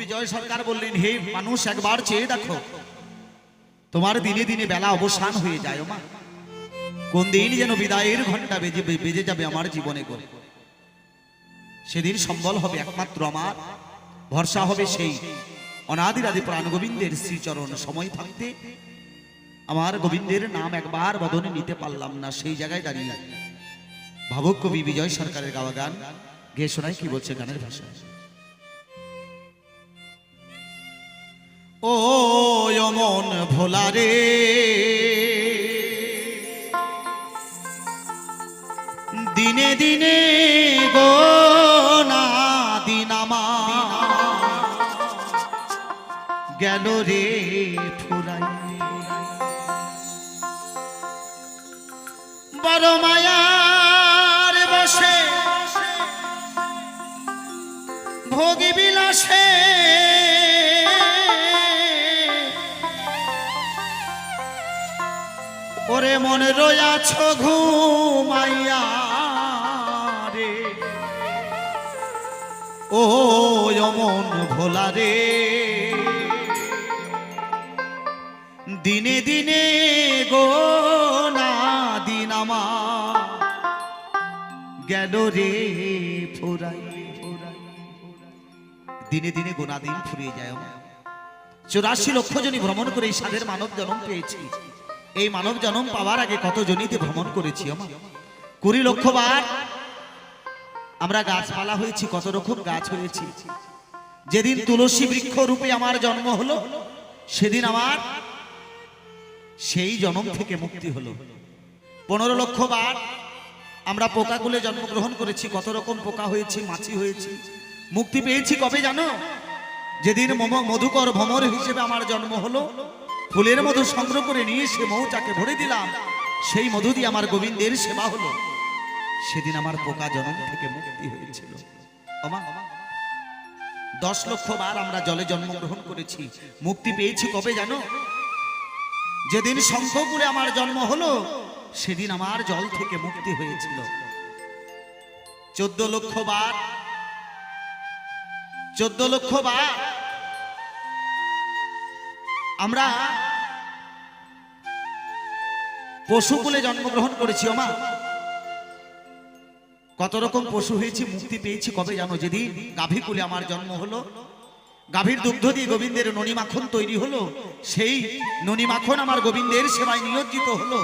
বিজয় সরকার বললেন, হে মানুষ একবার চেয়ে দেখো, তোমার দিনে দিনে বেলা অবসান হয়ে যায় মা। কোন দিন যেন বিদায়ের ঘন্টা বেজে যাবে আমার জীবনে গো। সেদিন সম্বল হবে একমাত্র আমার, ভরসা হবে সেই অনাদিরাদি প্রাণ গোবিন্দের শ্রীচরণ। সময় থাকতে আমার গোবিন্দের নাম একবার বদনে নিতে পারলাম না, সেই জায়গায় দাঁড়িয়ে ভাবুক কবি বিজয় সরকারের গাওয়া গান গেয়ে শোনায়। কি বলছে গানের ভাষায়? ও মন ভোলা রে, দিনে দিনে গো না দিন আমার গেল রে ফুরাই। বড় মায়ার বসে ভোগী বিলাসে ওরে মন রয়াছ ঘুমাইয়া রে। ও মন ভোলা রে, দিনে দিনে গো না দিন আমার গেল রে ফুরাই। দিনে দিনে গোনা দিন ফুরিয়ে যায়। 84 লক্ষ জনই ভ্রমণ করে এই সাধের মানব জন্ম পেয়েছি। এই মানব জন্ম পাওয়ার আগে কত জনিতে ভ্রমণ করেছি আমার। 20 লক্ষ বার আমরা গাছপালা হয়েছি, কত রকম গাছ হয়েছি। যেদিন তুলসী বৃক্ষ রূপে আমার জন্ম হলো, সেদিন আমার সেই জন্ম থেকে মুক্তি হলো। 15 লক্ষ বার আমরা পোকাগুলো জন্মগ্রহণ করেছি, কত রকম পোকা হয়েছি, মাছি হয়েছি। মুক্তি পেয়েছি কবে জানো? যেদিন মধুকর ভ্রমর হিসেবে আমার জন্ম হলো, ফুলের মধু সংগ্রহ করে নিয়ে সে মৌচাকে ভরে দিলাম, সেই মধু দিয়ে আমার গোবিন্দের সেবা হলো। সেদিন আমার পোকা জন্ম থেকে মুক্তি হয়েছিল। 10 লক্ষ বার আমরা জলে জন্মগ্রহণ করেছি, মুক্তি পেয়েছি কবে জানো? যেদিন শঙ্খপুরে আমার জন্ম হলো, সেদিন আমার জল থেকে মুক্তি হয়েছিল। 14 লক্ষ বার 14 লক্ষ বার আমরা পশুকুলে জন্মগ্রহণ করেছি। ওমা কত রকম পশু হয়েছি, মুক্তি পেয়েছি কবে জানো? যেদিন গাভীকুলে আমার জন্ম হলো, গাভীর দুগ্ধ দিয়ে গোবিন্দের ননি মাখন তৈরি হলো, সেই ননি মাখন আমার গোবিন্দের সেবায় নিয়োজিত হলো,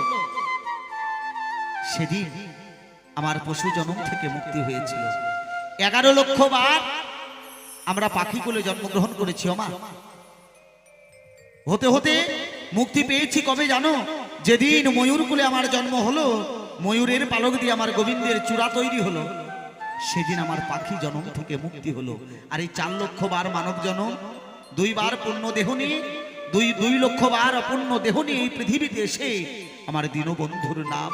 সেদিন আমার পশু জন্ম থেকে মুক্তি হয়েছিল। 11 লক্ষ বার আমরা পাখিকুলে জন্মগ্রহণ করেছি। ওমা হতে হতে মুক্তি পেয়েছি কবে জানো? যেদিন ময়ূরকুলে আমার জন্ম হলো, ময়ূরের পালক দিয়ে আমার গোবিন্দের চূড়া তৈরি হলো, সেদিন আমার পাখি জন্ম থেকে মুক্তি হলো। আর এই 4 লক্ষ বার মানব জন্ম, 2 বার পূর্ণ দেহ নিয়ে, 2 লক্ষ বার অপূর্ণ দেহ নিয়ে এই পৃথিবীতে এসে আমার দীনবন্ধুর নাম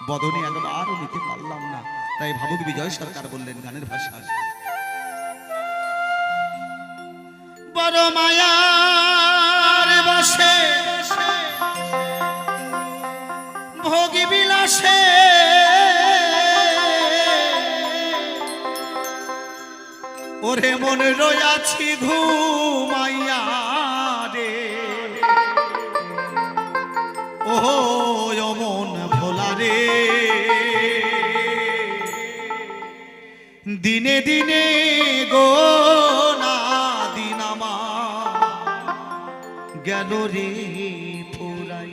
বদনে একবার নিতে পারলাম না। তাই ভাবুক বিজয় সরকার বললেন গানের ভাষায়, বড় মায়ার বসে ভোগী বিলাসে ওরে মন রয়াছি ঘুমাইয়া রে। ও মন ভোলা রে, দিনে দিনে গো না দিন আমার গেল রে ফুরাই।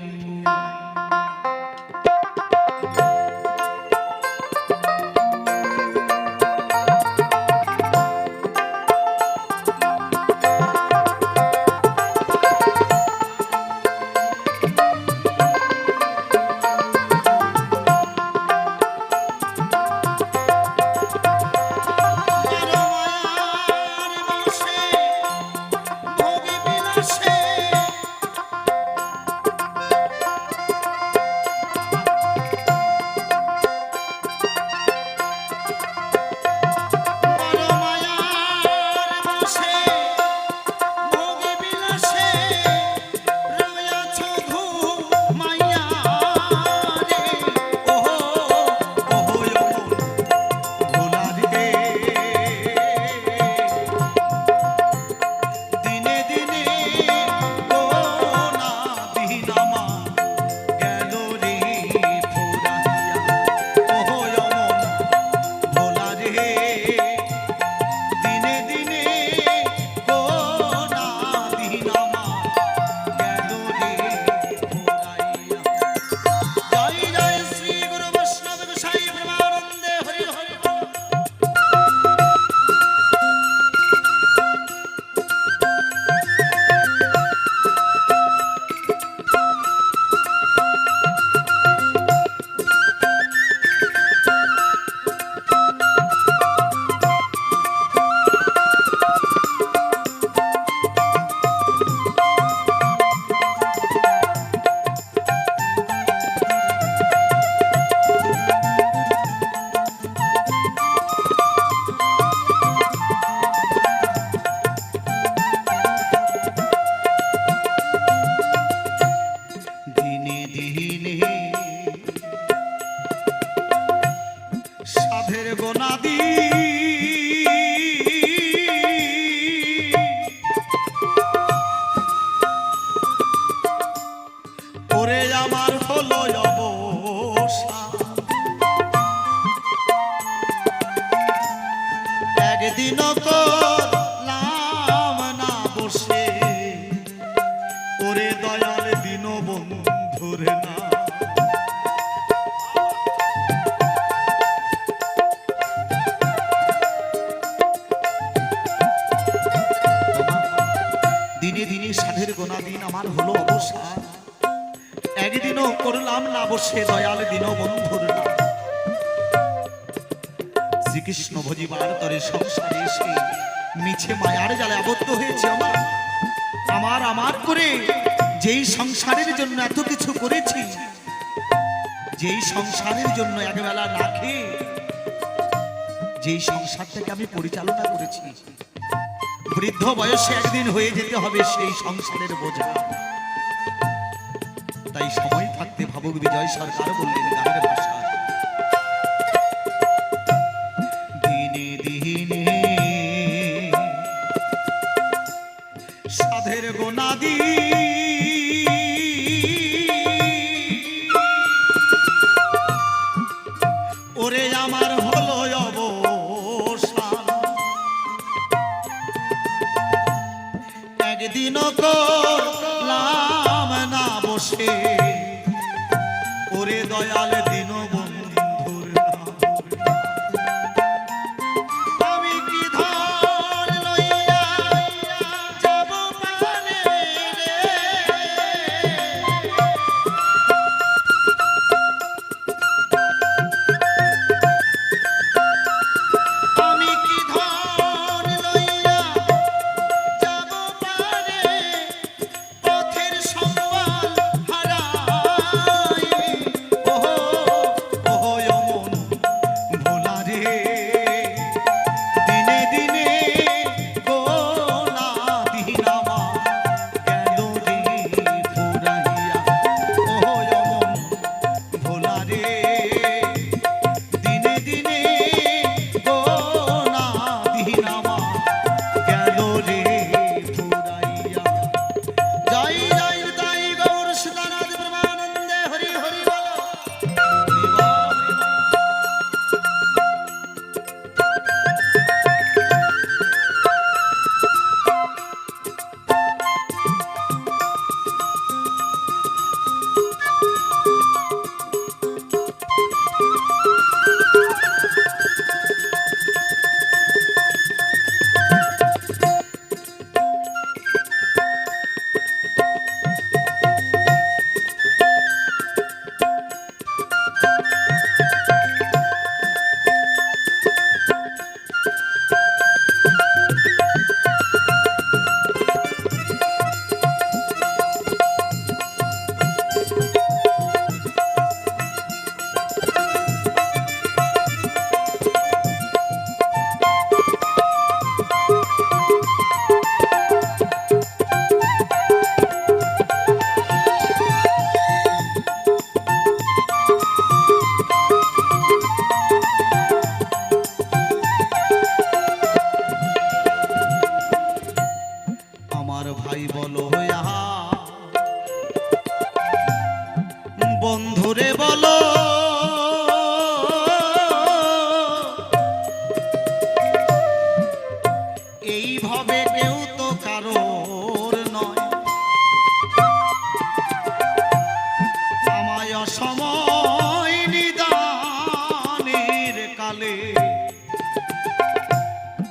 দিনে সাধের গোনাদি ওরে আমার হলো অবসান একদিন করলাম না বসে ওরে দয়াল দিন বন্ধুর না দিনে দিনে সাধের গোনা দিন আমার হলো অবসান একদিনও করলাম না বসে দয়াল দিন বন্ধুর না শ্রীকৃষ্ণ ভজিবার তরে সংসারে এসে মিছে মায়ার জালে আবদ্ধ হয়েছে আমার আমার করে যেই সংসারের জন্য এত কিছু করেছি যেই সংসারের জন্য একবেলা না খেয়ে যেই সংসারটাকে আমি পরিচালনা করেছি বৃদ্ধ বয়সে একদিন হয়ে যেতে হবে সেই সংসারের বোঝা তাই সময় থাকতে ভাবুক বিজয় সরকার বললেন গানের ভাষা দিনে দিনে সাধের গোনাদি ওরে আমার হলো অবসান একদিনও করলাম না বসে ওরে দয়াল দিন বন্ধুর নাম আমি কি ধন লইয়া যাব পারে রে আমি কি ধন লইয়া যাব পারে পথের সম্বল হারাই ওহো ওহো অমন ভোলা রে দিনে দিনে গোনা দিন আমার গেল রে ফুরাইয়া ওহো অমন ভোলা রে দিনে দিনে গোনা দিন আমার গেল রে ফুরাইয়া জয় জয় তাই গৌর সুদানাথ ব্রহ্মানন্দে হরি হরি বল হরি বল হরি বল। আমার ভাই বলো আহা বন্ধুরে বলো এইভাবে কেউ তো কারোর নয় আমায় অসময় নিদানের কালে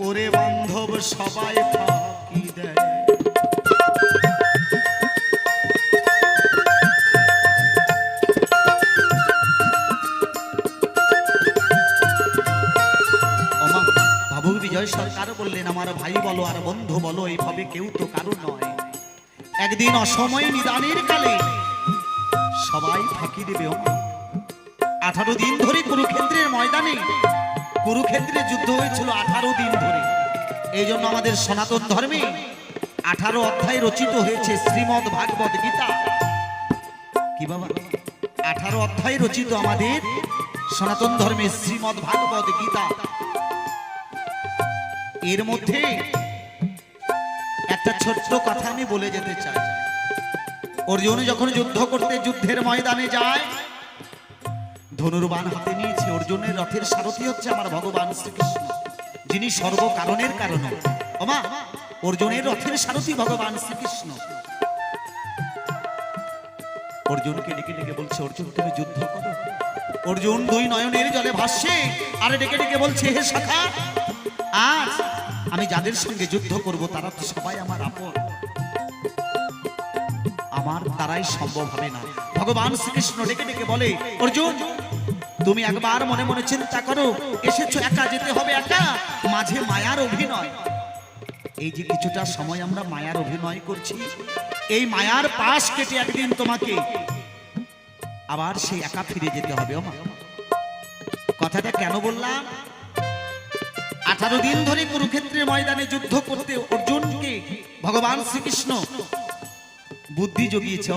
ওরে বান্ধব সবাই ফাঁকি দেয় ভাবুক বিজয় সরকার বললেন আমার ভাই বলো আর বন্ধু বলো এইভাবে কেউ তো কারো নয় একদিন অসময় নিদানের কালে সবাই ফাঁকি দেবে 18 দিন ধরে কুরুক্ষেত্রের ময়দানে কুরুক্ষেত্রে যুদ্ধ হয়েছিল 18 দিন ধরে এই জন্য আমাদের সনাতন ধর্মে 18 অধ্যায় রচিত হয়েছে শ্রীমদ্ ভাগবত গীতা কি বাবা? 18 অধ্যায় রচিত আমাদের সনাতন ধর্মের শ্রীমদ্ ভাগবত গীতা। এর মধ্যে একটা ছোট্ট কথা আমি বলে যেতে চাই। অর্জুন যখন যুদ্ধ করতে যুদ্ধের ময়দানে যায়, ধনুর্বাণ হাতে নিয়েছে। অর্জুনের রথের সারথি হচ্ছে আমার ভগবান শ্রীকৃষ্ণ, যিনি সর্বকারণের কারণ। ওমা, অর্জুনের রথের সারথি ভগবান শ্রীকৃষ্ণ। অর্জুনকে ডেকে ডেকে বলছে, অর্জুন তুমি যুদ্ধ করো। অর্জুন দুই নয়নের জলে ভাসছে, আর ডেকে ডেকে বলছে, হে সখা, আজ আমি যাদের সঙ্গে যুদ্ধ করব তারা তো সবাই আমার আপন, আমার দ্বারাই সম্ভব হবে না। ভগবান শ্রীকৃষ্ণ ডেকে ডেকে বলে, অর্জুন তুমি একবার মনে মনে চিন্তা করো, এসেছো একা, যেতে হবে একা, মাঝে মায়ার অভিনয়। এই যে কিছুটা সময় আমরা মায়ার অভিনয় করছি, এই মায়ার পাশ কেটে একদিন তোমাকে আবার সেই একা ফিরে যেতে হবে। কথাটা কেন বললাম? 18 দিন ধরে কুরুক্ষেত্রের ময়দানে যুদ্ধ করতে অর্জুনকে ভগবান শ্রীকৃষ্ণ বুদ্ধি জগিয়েছে।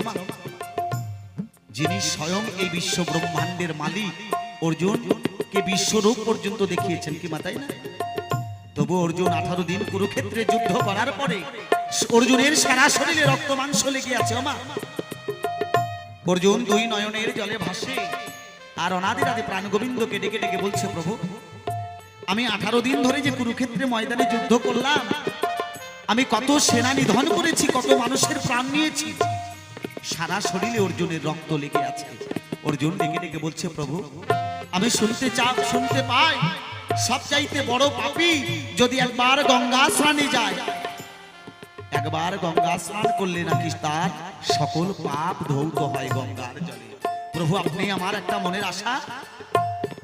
যিনি স্বয়ং এই বিশ্ব ব্রহ্মাণ্ডের মালিক, অর্জুনকে বিশ্বরূপ পর্যন্ত দেখিয়েছেন কি মাতাই না? তবু অর্জুন 18 দিন কুরুক্ষেত্রে যুদ্ধ করার পরে অর্জুনের সারা শরীরে রক্ত মাংস লেগে আছে। অর্জুন দুই নয়নের জলে ভাসে, আর অনাদি রাধে প্রাণ গোবিন্দকে ডেকে ডেকে বলছে, প্রভু আমি 18 দিন ধরে যে কুরুক্ষেত্রে ময়দানে যুদ্ধ করলাম, আমি কত সেনা নিধন করেছি, কত মানুষের প্রাণ নিয়েছি, সারা শরীরে অর্জুনের রক্ত লেগে আছে। অর্জুন ডেকে ডেকে বলছে, প্রভু আমি শুনতে পাই সবচাইতে বড় পাপী যদি একবার গঙ্গা স্নানে যায়, একবার গঙ্গা স্নান করলে নাকি তার সকল পাপ ধৌত হয় গঙ্গার জলে। প্রভু আপনি আমার একটা মনের আশা,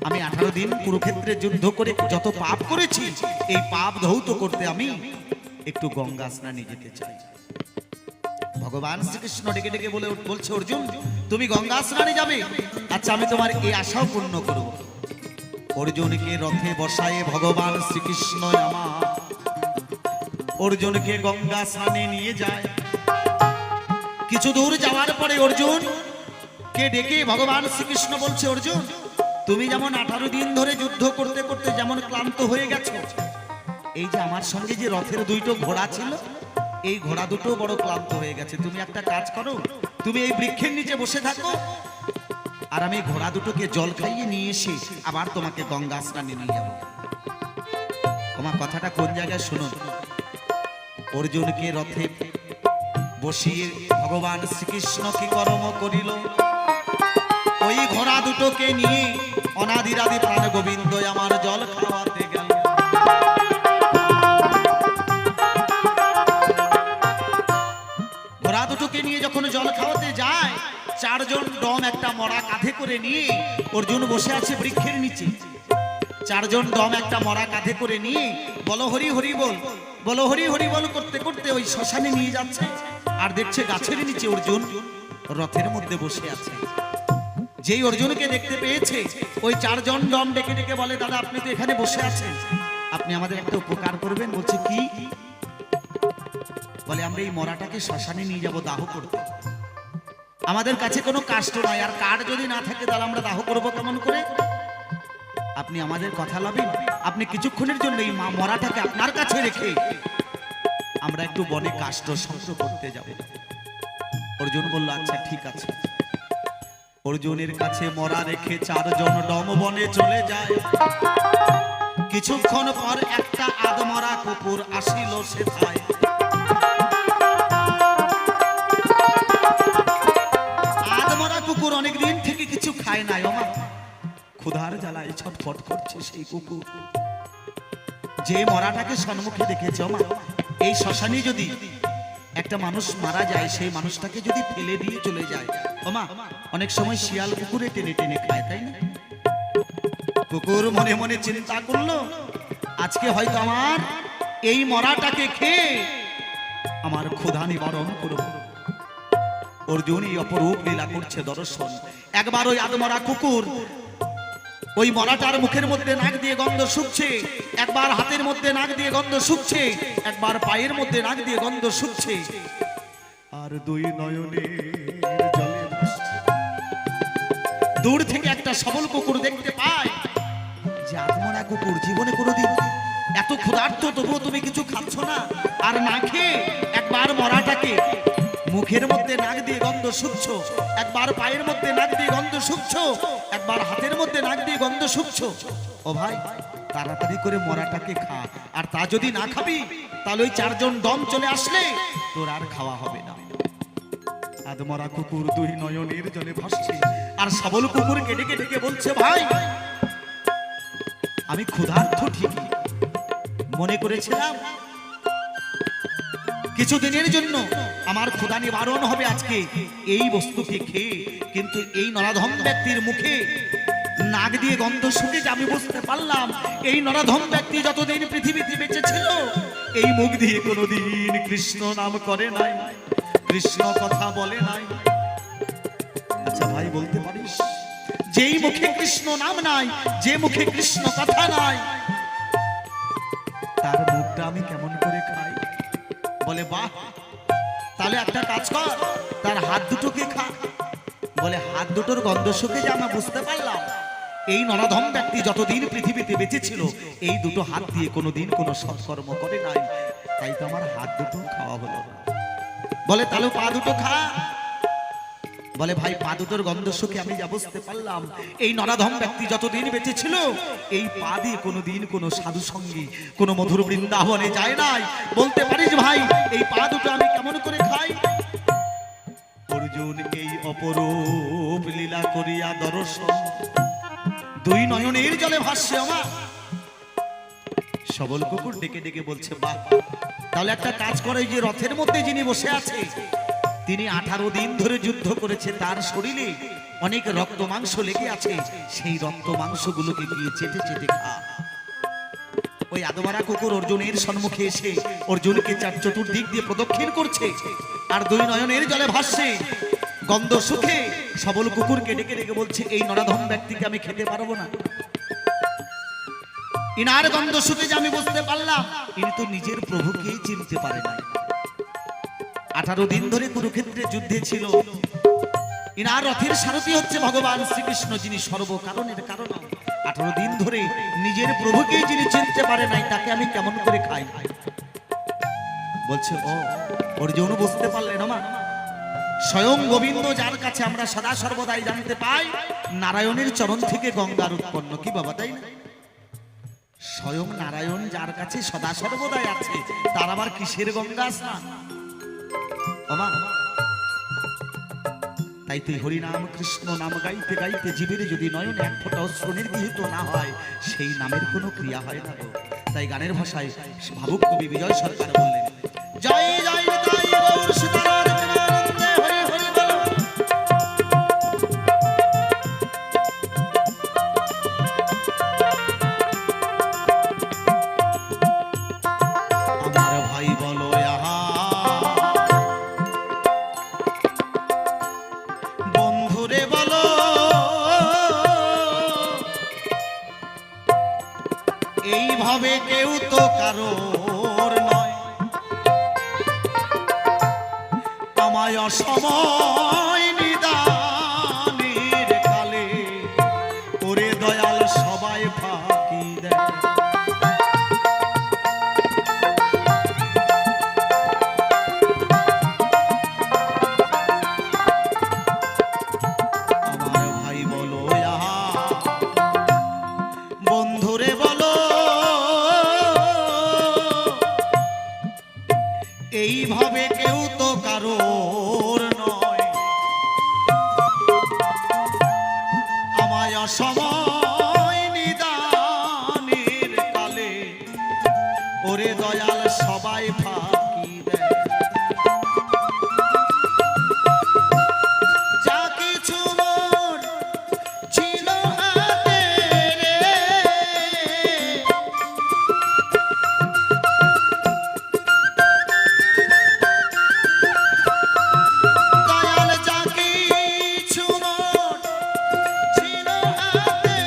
আমি 18 দিন কুরুক্ষেত্রে যুদ্ধ করে যত পাপ করেছি, এই পাপ ধৌত করতে আমি একটু গঙ্গা স্নানে যেতে চাই। ভগবান শ্রীকৃষ্ণ ডেকে ডেকে বলছে, অর্জুন তুমি গঙ্গা স্নানে যাবে, আচ্ছা আমি তোমার এই আশাও পূর্ণ করব। অর্জুনকে রথে বসায়ে ভগবান শ্রীকৃষ্ণ আমার অর্জুনকে গঙ্গা স্নানে নিয়ে যায়। কিছু দূর যাওয়ার পরে অর্জুন কে ডেকে ভগবান শ্রীকৃষ্ণ বলছে, অর্জুন তুমি যেমন 18 দিন ধরে যুদ্ধ করতে করতে যেমন ক্লান্ত হয়ে গেছো, এই যে আমার সঙ্গে যে রথের দুইটো ঘোড়া ছিল, এই ঘোড়া দুটো বড় ক্লান্ত হয়ে গেছে। তুমি একটা কাজ করো, তুমি এই বৃক্ষের নিচে বসে থাকো, আর আমি ঘোড়া দুটোকে জল খাইয়ে নিয়ে এসে আবার তোমাকে গঙ্গা স্নানে নিয়ে যাবো। তোমার কথাটা কোন জায়গায় শুনুন। অর্জুনকে রথে বসিয়ে ভগবান শ্রীকৃষ্ণ কি কর্ম করিল, ওই ঘোড়া দুটোকে নিয়ে অনাদিরাদি প্রাণ গোবিন্দ আমার জল খাওয়াতে গেল। ঘোড়া দুটোকে নিয়ে যখন জল খাওয়াতে যায়, 4 জন ডম একটা মরা কাঁধে করে নিয়ে অর্জুন বসে আছে বৃক্ষের নিচে। 4 জন ডম একটা মরা কাঁধে করে নিয়ে বলো হরি হরি বল, বলো হরি হরি বল করতে করতে ওই শ্মশানে নিয়ে যাচ্ছে। আর দেখছে গাছের নিচে অর্জুন রথের মধ্যে বসে আছে। যেই অর্জুনকে দেখতে পেয়েছে, ওই 4 জন ডম ডেকে ডেকে বলে, দাদা আপনি তো এখানে বসে আছেন, আপনি আমাদের একটা উপকার করবেন। বলছে কি? বলে আমরা এই মরাটাকে শ্মশানে নিয়ে যাব দাহ করতে। আমাদের কাছে কোনো কাষ্ঠ নয়, আর কাঠ যদি না থাকে তাহলে আমরা দাহ করব কেমন করে? আপনি আমাদের কথা লাভেন, আপনি কিছুক্ষণের জন্য এই মরাটাকে আপনার কাছে রেখে আমরা একটু বনে কাষ্ঠ সংগ্রহ করতে যাব। অর্জুন বলল আচ্ছা ঠিক আছে। অর্জুনের কাছে মরা রেখে 4 জন ডম বনে চলে যায়। কিছুক্ষণ পর একটা আদমরা কুকুর আসিল সেথায়। আদমরা কুকুর অনেকদিন থেকে কিছু খায় নাই, ক্ষুধার জ্বালায় ছটফট করছে সেই কুকুর। যে মরাটাকে সম্মুখে দেখেছে, এই শ্মশানে যদি একটা মানুষ মারা যায়, সেই মানুষটাকে যদি ফেলে দিয়ে চলে যায়, অনেক সময় শিয়াল কুকুরে টেনে টেনে খায়, তাই না? কুকুর মনে মনে চিন্তা করলো, আজকে হয়তো আমার এই মরাটাকে খেয়ে আমার ক্ষুধা নিবারণ করব। অর্জুন এই অপরূপ লীলা করছে দর্শন। একবার ওই আদমরা কুকুর ওই মরাটার মুখের মধ্যে নাক দিয়ে গন্ধ শুকছে, একবার হাতের মধ্যে নাক দিয়ে গন্ধ শুকছে, একবার পায়ের মধ্যে নাক দিয়ে গন্ধ শুকছে, আর 2 নয়নের জলে ভাসছে। দূর থেকে একটা সবল কুকুর দেখতে পায় যে আত্মনা কুকুর জীবনে কোনোদিন এত ক্ষুধার্ত, তবুও তুমি কিছু খাচ্ছ না, আর না খেয়ে একবার মরাটাকে মুখের মধ্যে নাক দিয়ে গন্ধ শুকছো, একবার পায়ের মধ্যে নাক দিয়ে গন্ধ শুকছো, একবার হাতের মধ্যে নাক দিয়ে গন্ধ শুকছো। ও ভাই, তাড়াতাড়ি করে মরাটাকে খা, আর তা যদি না খাবি তাহলে ওই 4 জন দম চলে আসলে তোর আর খাওয়া হবে না। আদমরা কুকুর দুই নয়নের জলে ভাসছে, আর সবল কুকুর কেটে কেটে বলছে, ভাই আমি ক্ষুধার্ত ঠিকই, মনে করেছিলাম কিছুদিনের জন্য আমার ক্ষুধা নিবারণ হবে আজকে এই বস্তুকে খেয়ে, কিন্তু এই নরাধম ব্যক্তির মুখে নাক দিয়ে গন্ধ শুকে আমি বুঝতে পারলাম এই নরাধম ব্যক্তি যতদিন পৃথিবীতে বেঁচে ছিল এই মুখ দিয়ে কোনোদিন কৃষ্ণ নাম করে নাই, কৃষ্ণ কথা বলে নাই। আচ্ছা ভাই, বলতে পারিস যেই মুখে কৃষ্ণ নাম নাই, যে মুখে কৃষ্ণ কথা নাই, তার মুখটা আমি কেমন করে খাই? বলে বাহ, তাহলে একটা কাজ কর, তার হাত দুটোকে খা। বলে হাত দুটোর গন্ধ শুকে যে আমরা বুঝতে পারলাম এই নরাধম ব্যক্তি যতদিন পৃথিবীতে বেঁচে ছিল এই দুটো হাত দিয়ে কোনোদিন কোনো সৎকর্ম করে নাই, তাই তো আমার হাত দুটো খাওয়া হলো। বলে তাহলে পা দুটো খা। বলে ভাই, পা দুটোর গন্ধ শুকে আমি যা বুঝতে পারলাম এই নরাধম ব্যক্তি যতদিন বেঁচে ছিল এই পা দিয়ে কোনোদিন কোনো সাধু সঙ্গী কোনো মধুর বৃন্দাবনে যায় নাই। বলতে পারিস ভাই এই পা দুটো আমি কেমন করে খাই? অর্জুন এই অপরূপ লীলা করিয়া দর্শন দুই নয়নের জলে ভাসছে আমার। সবল কুকুর ডেকে ডেকে বলছে, বাহ, তাহলে একটা কাজ করে, যে রথের মধ্যে যিনি বসে আছে তিনি 18 দিন ধরে যুদ্ধ করেছে, তার শরীরে অনেক রক্ত মাংস লেগে আছে, সেই রক্ত মাংসগুলোকে গিয়ে চেটে চেটে খা। ওই আদমারা কুকুর অর্জুনের সম্মুখে এসে অর্জুনকে চতুর্দিক দিয়ে প্রদক্ষিণ করছে, আর দুই নয়নের জলে ভাসছে গন্ধ সুখে। সবল কুকুরকে ডেকে ডেকে বলছে, এই নরাধম ব্যক্তিকে আমি খেতে পারবো না, ইনার গন্ধ সুখে যে আমি বুঝতে পারলাম ইনি তো নিজের প্রভুকেই চিনতে পারে না। 18 দিন ধরে কুরুক্ষেত্রে যুদ্ধে ছিল, ইনার রথের সারথি হচ্ছে ভগবান শ্রীকৃষ্ণ, যিনি সর্বকারণের কারণ। 18 দিন ধরে নিজের প্রভুকেই যিনি চিনতে পারে নাই, তাকে আমি কেমন করে খাই? বলছে, ও অর্জুন বুঝতে পারলেন মা, স্বয়ং গোবিন্দ যার কাছে আমরা সদা সর্বদাই জানতে পাই নারায়ণের চরণ থেকে গঙ্গার উৎপন্ন। কি বাবা, তাই না? স্বয়ং নারায়ণ যার কাছে সদা সর্বদাই আছে, তার আবার কিসের গঙ্গা স্নান? তাই তুই হরিনাম কৃষ্ণ নাম গাইতে গাইতে জীবের যদি নয়নে এক ফোঁটা অশ্রু নির্গৃহীত না হয়, সেই নামের কোনো ক্রিয়া হয় না। তাই গানের ভাষায় ভাবুক কবি বিজয় সরকার বললেন, জয় জয় তাই গৌর সীতারাম প্রেমানন্দে হরি হরি বল। আমার ভাই বলো আহা, বন্ধুরে বলো এইভাবে কেউ তো কারোর নয়, আমায় অসময় নিদানের কালে ওরে দয়াল সবাই ফাঁকি দেয়। আমার ভাই বলো আহা, বন্ধুরে বলো এইভাবে কেউ তো কারোর নয়, আমায় অসময় নিদানের কালে ওরে দয়াল সবাই ফাঁকি দেয়। যা কিছু মোর ছিল হাতে রে, দয়াল যা কিছু মোর ছিল হাতে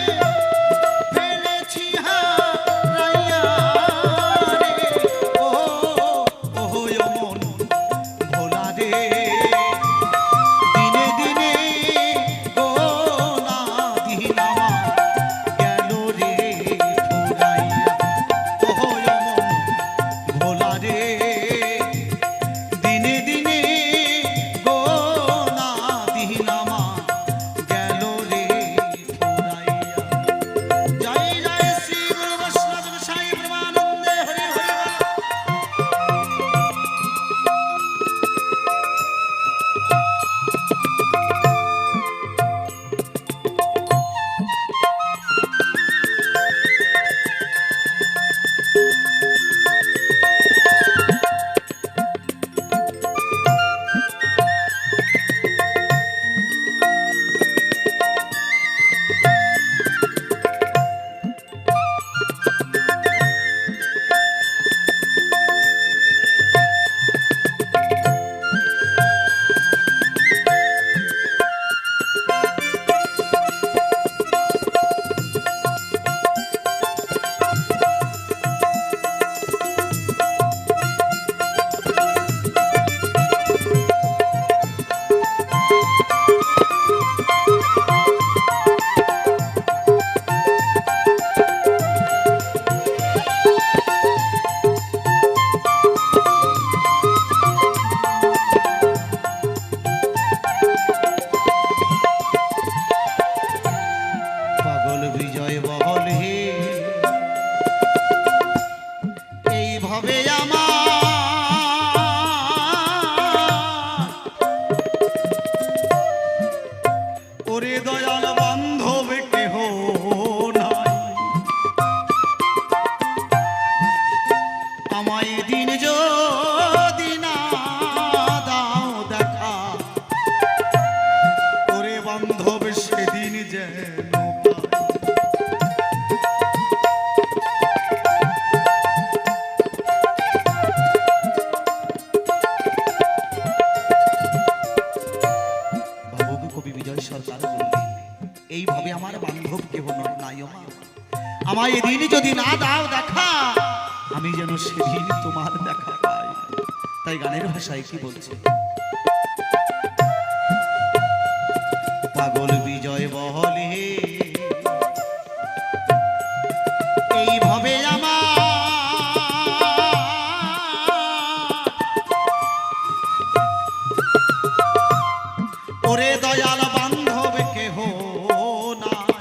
সেদিন যেন ভাবুক কবি বিজয় সরকার বললেন, এইভাবে আমার বান্ধব কেহ নাই ও মা। আমায় এদিন যদি না দাও দেখা, আমি যেন সেদিন তোমার দেখা পাই। তাই গানের ভাষায় কি বলছে, পাগল বিজয় বলে এইভাবে আমার ওরে দয়াল বান্ধব কেহ নাই,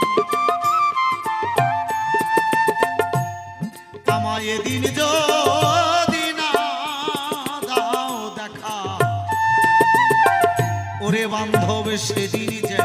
আমায় এদিন যদি না দাও দেখা, ওরে বান্ধব সেদিন যে